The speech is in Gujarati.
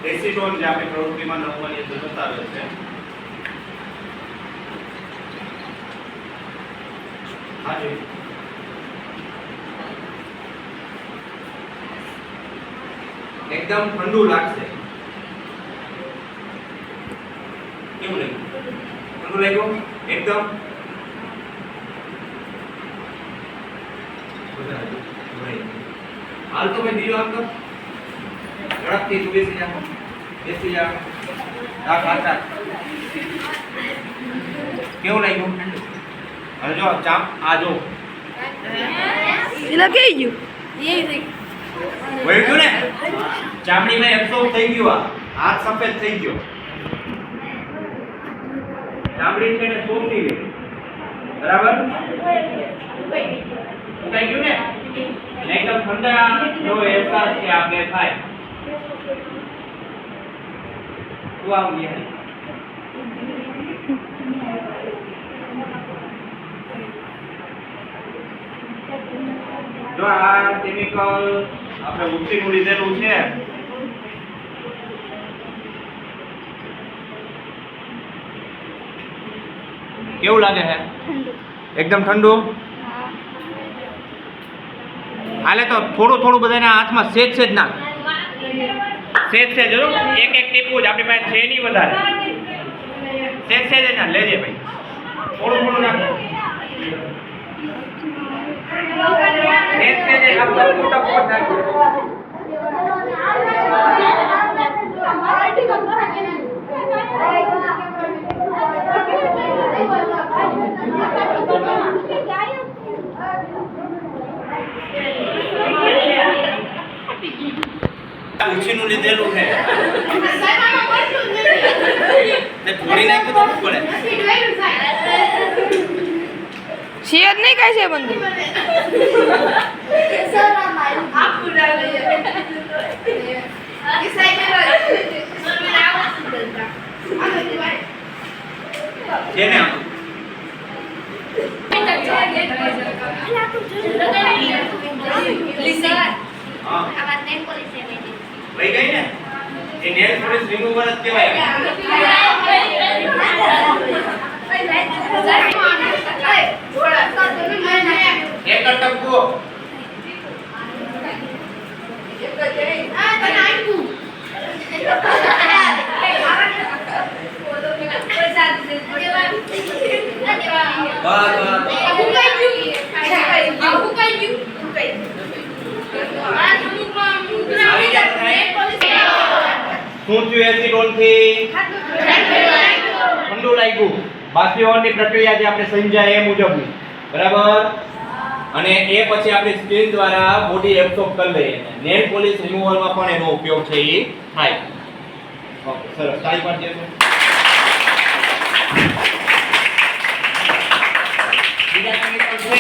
એસિટોન જે આપણે પ્રવૃત્તિમાં 9 ની અંદર બતાવે છે. હાજી એકદમ ઠંડુ લાગશે. કેવું લાગ્યું? ઠંડુ લાગ્યું એકદમ. હાલ તો ભાઈ દીવો આમ તો ઝડપથી તું બેસી જા. બેસી જા. આ ખાતા કેવું લાગ્યું? હવે જો ચાપ આ જો એલા કે ગયું વળ્યું ને ચામડીમાં એબ્સોર્બ થઈ ગયું. આ હાથ સફેદ થઈ ગયો. ચામડી છે ને સોફ્ટી ગઈ. બરાબર ઉકાઈ ગયું ને એકદમ ઠંડા નો અહેસાસ કે આપણે થાય. તું આવ ગયા જો આ કેમિકલ આપણે ઉઠીનું લીધેલું છે. કેવું લાગે છે? એકદમ ઠંડુ. હાલે તો થોડું થોડું બધાના હાથમાં સેજ સેજ નાખ. સેજ સેજ જો એક એક ટીપું જ આપણી પાસે છે નહીં વધારે. સેજ સેજ જ ના લેજે ભાઈ. થોડું થોડું નાખ. સેજ સેજ આપણે મોટા પોટ નાખ. ઉછીનું લીધેલું છે તે થોડી નાખ્યું તો પડે શેર નહીં કાઈ છે બંધ છે ને લઈ ગઈ ને એ નેલ પોલિશ રિમૂવર જ કહેવાય. એક ટપકો શું થયું? એસિટોન થી ઠંડુ લાગ્યું. બાષ્પીભવનની પ્રક્રિયા જે આપણે સમજાય એ મુજબ બરાબર. અને એ પછી આપણે સ્કિન દ્વારા બોડી એબ્સોર્બ કરી લઈએ. નેલ પોલિશ રિમૂવરમાં પણ એનો ઉપયોગ છે એ થાય. ઓકે સરસ. તાળી પાડી દેજો. બીજા કેમિકલ છે